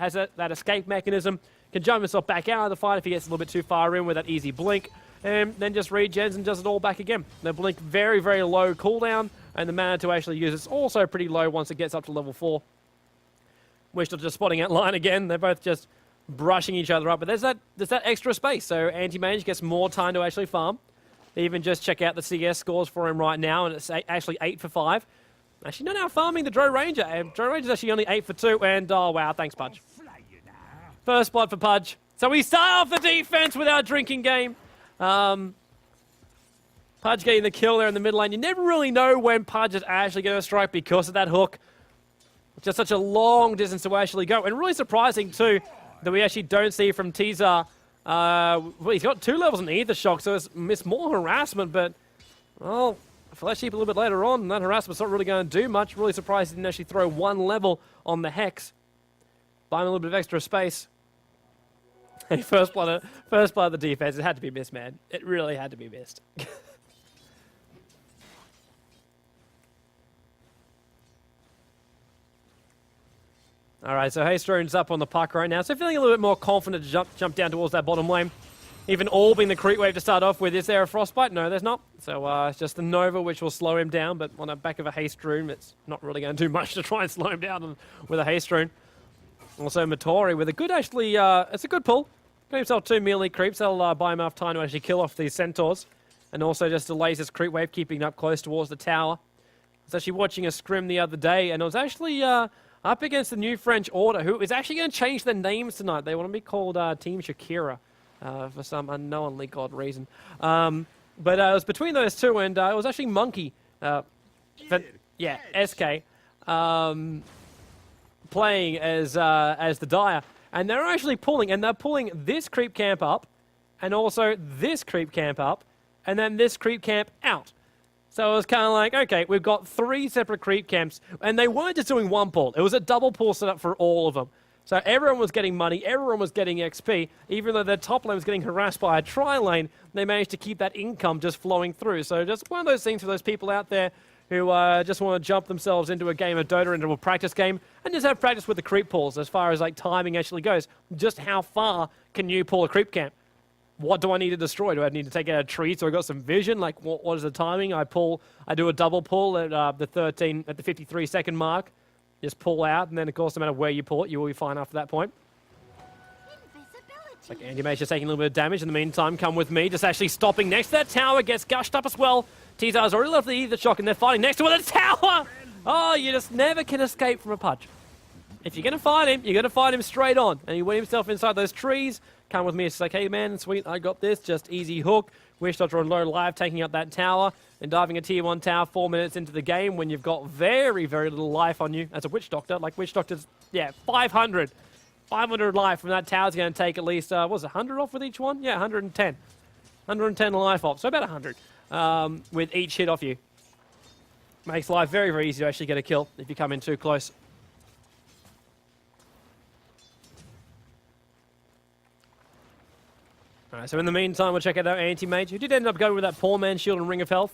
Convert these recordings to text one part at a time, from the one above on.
has that escape mechanism, can jump himself back out of the fight if he gets a little bit too far in with that easy blink, and then just regens and does it all back again. The blink, very, very low cooldown, and the mana to actually use it's also pretty low once it gets up to level 4. We're still just spotting out line again. They're both just brushing each other up, but there's that extra space, so Anti-Mage gets more time to actually farm. Even just check out the CS scores for him right now, and it's actually 8 for 5. Actually, not out-farming the Drow Ranger. Drow Ranger's actually only 8 for 2, and oh wow, thanks Pudge. First blood for Pudge. So we start off the defense with our drinking game. Pudge getting the kill there in the mid lane. You never really know when Pudge is actually going to strike because of that hook. It's just such a long distance to actually go. And really surprising, too, that we actually don't see from Teaser. Well, he's got 2 levels in either shock, so it's more harassment, but, well, Flesh Heap a little bit later on, that harassment's not really going to do much. Really surprised he didn't actually throw 1 level on the Hex. Buy him a little bit of extra space. And first blood of the defense, it had to be missed, man. It really had to be missed. All right, so Haystrune's up on the puck right now, so feeling a little bit more confident to jump down towards that bottom lane. Even Orbing the creep wave to start off with. Is there a Frostbite? No, there's not. So it's just the Nova, which will slow him down, but on the back of a Haystrune, it's not really going to do much to try and slow him down with a Haystrune. Also, Matori with a good, actually, it's a good pull. Got himself 2 melee creeps. That'll buy him enough time to actually kill off these Centaurs. And also just delays his creep wave, keeping up close towards the tower. I was actually watching a scrim the other day, and it was actually up against the New French Order, who is actually going to change their names tonight. They want to be called Team Shakira for some unknownly god reason. But it was between those two, and it was actually Monkey. SK. Playing as the Dire, and they're actually pulling, and they're pulling this creep camp up, and also this creep camp up, and then this creep camp out. So it was kind of like, okay, we've got 3 separate creep camps, and they weren't just doing 1 pull. It was a double pull set up for all of them. So everyone was getting money, everyone was getting XP, even though their top lane was getting harassed by a tri-lane, they managed to keep that income just flowing through. So just one of those things for those people out there who just want to jump themselves into a game of Dota, into a practice game, and just have practice with the creep pulls as far as like timing actually goes. Just how far can you pull a creep camp? What do I need to destroy? Do I need to take out a tree so I got some vision? Like, what is the timing? I do a double pull at the 53-second mark. Just pull out, and then of course, no matter where you pull it, you will be fine after that point. It's like Anti-Mage just taking a little bit of damage. In the meantime, come with me. Just actually stopping next to that tower. Gets gushed up as well. T-Zar's already left the ether shock, and they're fighting next to the tower. Oh, you just never can escape from a Pudge. If you're going to fight him, you're going to fight him straight on. And he went himself inside those trees. Come with me. It's like, hey, man, sweet, I got this. Just easy hook. Wish Doctor on low live, taking up that tower and diving a tier 1 tower 4 minutes into the game when you've got very, very little life on you. As a Witch Doctor, like Witch Doctor's, 500. 500 life from that tower's going to take at least, what was it, 100 off with each one? Yeah, 110. 110 life off, so about 100 with each hit off you. Makes life very, very easy to actually get a kill if you come in too close. Alright, so in the meantime, we'll check out our Anti-Mage, who did end up going with that Poor Man Shield and Ring of Health.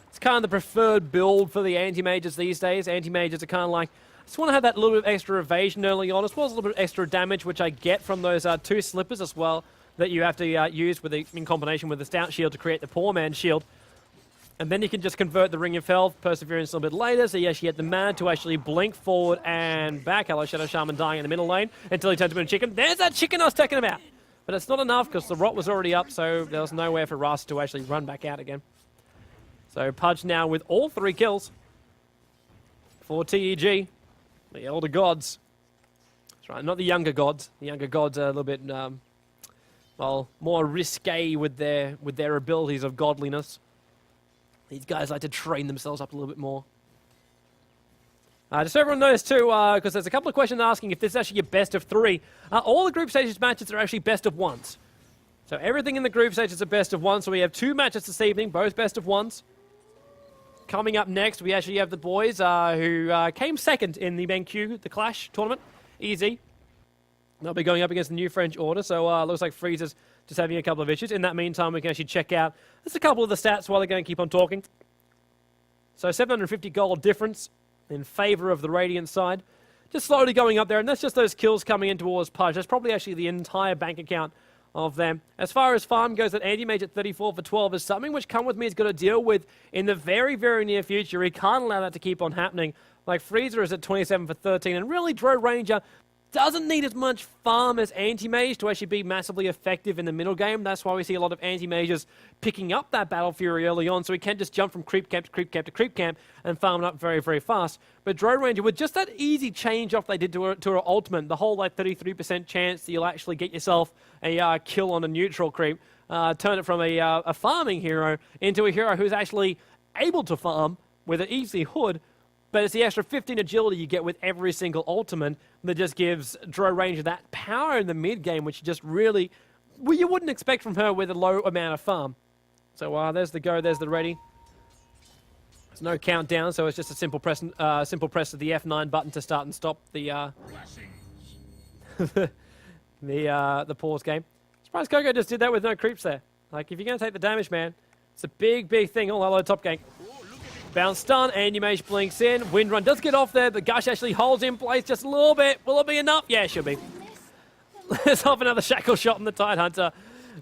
It's kind of the preferred build for the Anti-Mages these days. Anti-Mages are kind of like, I just want to have that little bit of extra evasion early on, as well as a little bit of extra damage, which I get from those 2 slippers as well, that you have to use with in combination with the Stout Shield to create the Poor Man Shield. And then you can just convert the Ring of Health, Perseverance a little bit later, so you actually get the mana to actually blink forward and back. Hello, Shadow Shaman dying in the middle lane until he turns into a chicken. There's that chicken I was talking about! But it's not enough because the rot was already up, so there was nowhere for Russ to actually run back out again. So Pudge now with all 3 kills for TEG, the Elder Gods. That's right, not the Younger Gods. The Younger Gods are a little bit, well, more risque with their abilities of godliness. These guys like to train themselves up a little bit more. Just so everyone knows too, because there's a couple of questions asking if this is actually your best of 3. All the group stages matches are actually best of 1s. So everything in the group stages are best of 1. So we have 2 matches this evening, both best of 1s. Coming up next, we actually have the boys who came second in the BenQ, the Clash tournament. Easy. They'll be going up against the New French Order, so looks like Freezer's just having a couple of issues. In that meantime, we can actually check out just a couple of the stats while they're going to keep on talking. So 750 gold difference in favor of the Radiant side. just slowly going up there, and that's just those kills coming in towards Pudge. That's probably actually the entire bank account of them. As far as farm goes, that Anti-Mage at 34 for 12 is something which Come With Me is going to deal with in the very, very near future. He can't allow that to keep on happening. Like, Freezer is at 27 for 13, and really, Dro Ranger doesn't need as much farm as Anti-Mage to actually be massively effective in the middle game. That's why we see a lot of Anti-Mages picking up that Battle Fury early on, so he can just jump from creep camp to creep camp to creep camp and farm it up very, very fast. But Dro Ranger, with just that easy change off they did to her ultimate, the whole like 33% chance that you'll actually get yourself a kill on a neutral creep, turn it from a farming hero into a hero who's actually able to farm with an easy hood. But it's the extra 15 agility you get with every single ultimate that just gives Dro Ranger that power in the mid-game, which just really, well, you wouldn't expect from her with a low amount of farm. So there's the go, there's the ready. There's no countdown, so it's just a simple press of the F9 button to start and stop the the pause game. Surprised Coco just did that with no creeps there. Like, if you're going to take the damage, man, it's a big, big thing. Oh, hello, top gang. Bounce stun, Anti-Mage blinks in. Windrun does get off there, but Gush actually holds in place just a little bit. Will it be enough? Yeah, it should be. Let's off another shackle shot on the Tidehunter.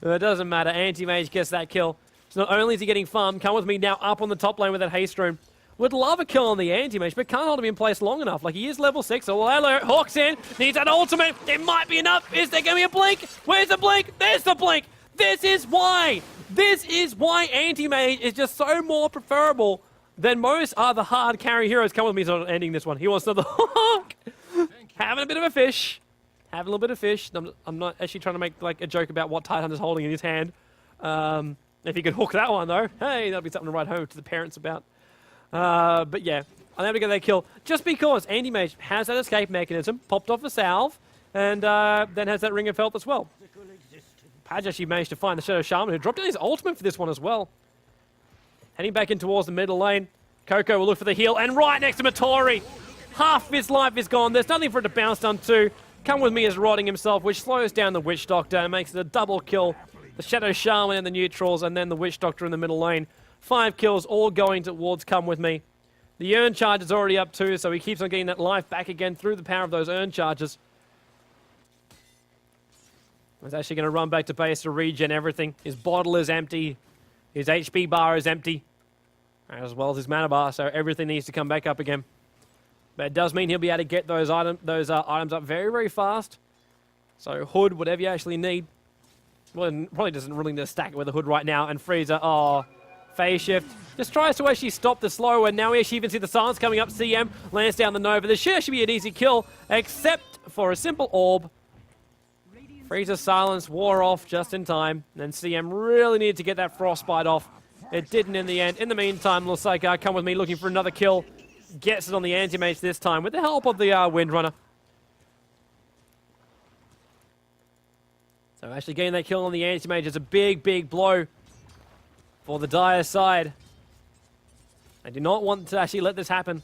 It doesn't matter. Anti-Mage gets that kill. So not only is he getting farmed, Come With Me now up on the top lane with that haste rune. Would love a kill on the Anti-Mage, but can't hold him in place long enough. Like, he is level 6, so hello, Hawk's in. Needs that ultimate. It might be enough. Is there going to be a blink? Where's the blink? There's the blink. This is why Anti-Mage is just so more preferable than most other hard carry heroes. Come With Me is not ending this one. He wants another hook. Having a bit of a fish. Having a little bit of fish. I'm not actually trying to make like a joke about what Tidehunter's holding in his hand. If he could hook that one, though, hey, that'll be something to write home to the parents about. But yeah, I'm able to get that kill just because Anti-Mage has that escape mechanism, popped off a salve, and then has that Ring of Health as well. Pudge actually managed to find the Shadow Shaman, who dropped down his ultimate for this one as well. Heading back in towards the middle lane. Coco will look for the heal, and right next to Matori. Half of his life is gone. There's nothing for it to bounce down to. Come With Me is rotting himself, which slows down the Witch Doctor and makes it a double kill. The Shadow Shaman and the neutrals, and then the Witch Doctor in the middle lane. 5 kills, all going towards Come With Me. The Urn Charge is already up too, so he keeps on getting that life back again through the power of those Urn Charges. He's actually going to run back to base to regen everything. His bottle is empty. His HP bar is empty, as well as his mana bar, so everything needs to come back up again. But it does mean he'll be able to get those items up very, very fast. So hood, whatever you actually need. Well, it probably doesn't really need to stack it with a hood right now. And Freezer, phase shift. Just tries to actually stop the slow, and now we actually even see the silence coming up. CM lands down the Nova. This should actually be an easy kill, except for a simple orb. Freezer's silence wore off just in time, and CM really needed to get that frostbite off. It didn't in the end. In the meantime, looks like Come With Me looking for another kill. Gets it on the Anti-Mage this time with the help of the Windrunner. So actually getting that kill on the Anti-Mage is a big, big blow for the Dire side. They do not want to actually let this happen.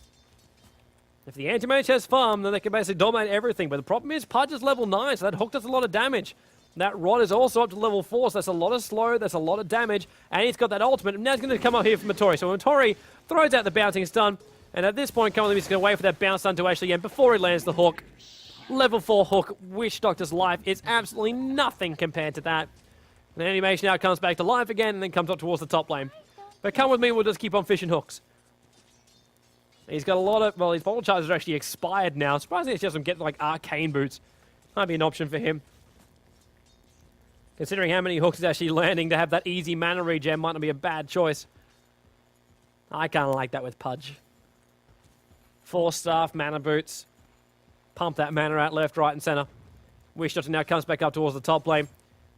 If the Anti-Mage has farm, then they can basically dominate everything. But the problem is Pudge is level 9, so that hook does a lot of damage. That Rod is also up to level 4, so that's a lot of slow, that's a lot of damage. And he's got that ultimate, and now he's going to come up here for Matori. So Matori throws out the bouncing stun, and at this point, Come With Me is going to wait for that bounce stun to actually end before he lands the hook. Level 4 hook, Witch Doctor's life is absolutely nothing compared to that. And Anti-Mage now comes back to life again, and then comes up towards the top lane. But Come With Me will just keep on fishing hooks. He's got a lot of, well, his bottle charges are actually expired now. Surprisingly, he doesn't get like arcane boots. Might be an option for him. Considering how many hooks he's actually landing, to have that easy mana regen might not be a bad choice. I kind of like that with Pudge. 4 staff, mana boots. Pump that mana out left, right, and center. Wish Doctor now comes back up towards the top lane.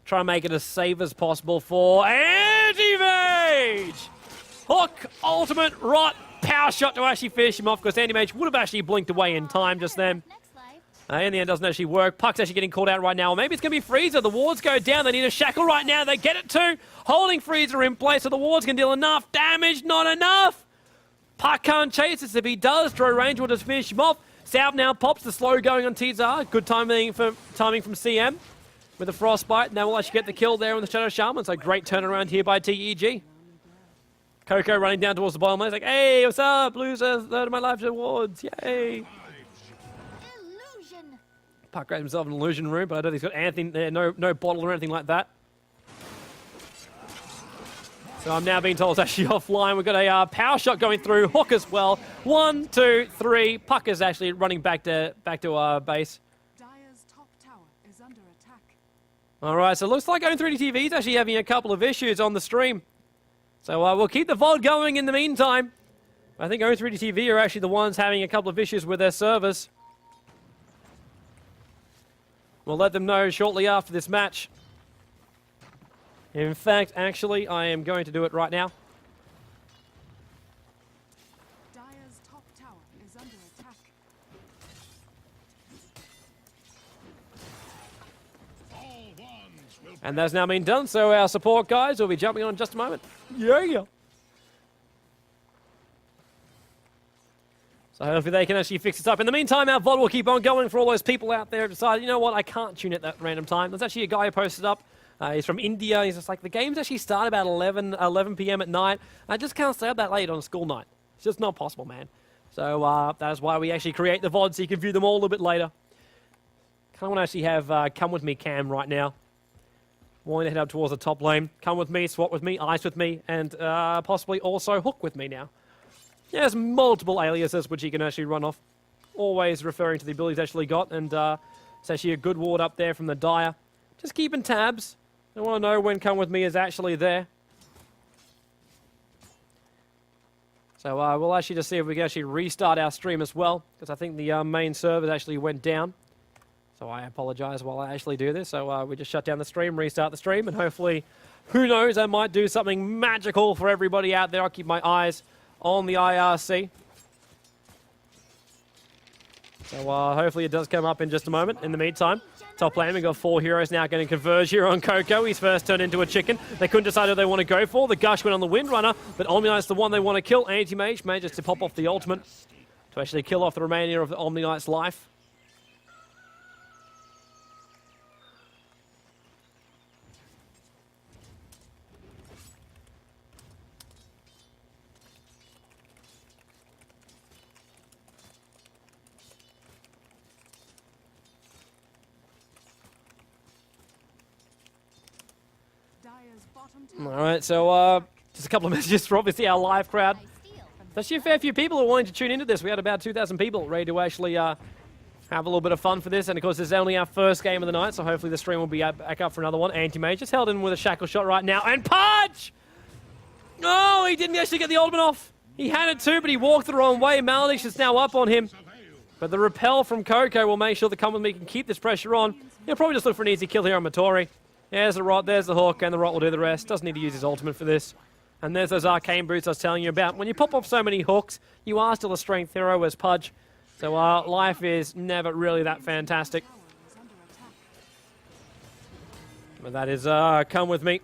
Try to make it as safe as possible for Anti-Mage! Hook, ultimate, rot, power shot to actually finish him off, because Anti-Mage would have actually blinked away in time just then. In the end, doesn't actually work. Puck's actually getting called out right now. Or maybe it's going to be Freezer. The wards go down. They need a shackle right now. They get it too. Holding Freezer in place, so the wards can deal enough damage. Not enough. Puck can't chase this. If he does, Dro Ranger will just finish him off. Salve now pops the slow going on Tizar. Good timing from CM with the frostbite. Now we'll actually get the kill there on the Shadow Shaman. So great turnaround here by TEG. Coco running down towards the bottom lane. He's like, hey, what's up? Lose a third of my life to wards. Yay. Puck grabbed himself an illusion room, but I don't think he's got anything there, no bottle or anything like that. So I'm now being told it's actually offline. We've got a power shot going through, hook as well. 1, 2, 3. Puck is actually running back to our base. Dire's top tower is under attack. All right, so it looks like Own3D TV is actually having a couple of issues on the stream. So we'll keep the VOD going in the meantime. I think Own3D TV are actually the ones having a couple of issues with their servers. We'll let them know shortly after this match. In fact, actually, I am going to do it right now. Dire's top tower is under attack. And that's now been done, so our support guys will be jumping on in just a moment. Yeah. So hopefully they can actually fix this up. In the meantime, our VOD will keep on going for all those people out there who decide, you know what, I can't tune at that random time. There's actually a guy who posted up. He's from India. He's just like, the games actually start about 11 p.m. at night. I just can't stay up that late on a school night. It's just not possible, man. So that is why we actually create the VOD, so you can view them all a little bit later. Kind of want to actually have Come With Me Cam right now. Wanting to head up towards the top lane. Come with me, swap with me, ice with me, and possibly also hook with me now. Yeah, there's multiple aliases which he can actually run off. Always referring to the abilities actually got, and it's actually a good ward up there from the Dire. Just keeping tabs. I want to know when Come With Me is actually there. So we'll actually just see if we can actually restart our stream as well, because I think the main server actually went down. So I apologize while I actually do this. So we just shut down the stream, restart the stream, and hopefully, who knows, I might do something magical for everybody out there. I'll keep my eyes on the IRC. So hopefully it does come up in just a moment. In the meantime, top lane, we've got 4 heroes now getting converge here on Coco. He's first turned into a chicken. They couldn't decide who they want to go for. The Gush went on the Windrunner, but Omni-Knight's the one they want to kill. Anti-Mage manages to pop off the ultimate to actually kill off the remainder of the Omni-Knight's life. All right, so just a couple of messages for obviously our live crowd. There's actually a fair few people who are wanting to tune into this. We had about 2,000 people ready to actually have a little bit of fun for this. And of course, this is only our first game of the night, so hopefully the stream will be back up for another one. Anti-Mage just held in with a shackle shot right now. And Pudge! Oh, he didn't actually get the ultimate off. He had it too, but he walked the wrong way. Malediction is now up on him. But the repel from Coco will make sure the Come With Me can keep this pressure on. He'll probably just look for an easy kill here on Matori. There's the rot, there's the hook, and the rot will do the rest. Doesn't need to use his ultimate for this. And there's those arcane boots I was telling you about. When you pop off so many hooks, you are still a strength hero as Pudge. So life is never really that fantastic. But that is Come With Me.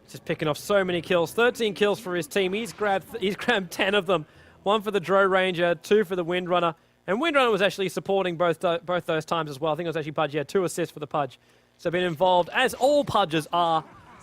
Just picking off so many kills. 13 kills for his team. He's grabbed 10 of them. 1 for the Dro Ranger, 2 for the Windrunner. And Windrunner was actually supporting both those times as well. I think it was actually Pudge. He had 2 assists for the Pudge. So been involved, as all Pudges are,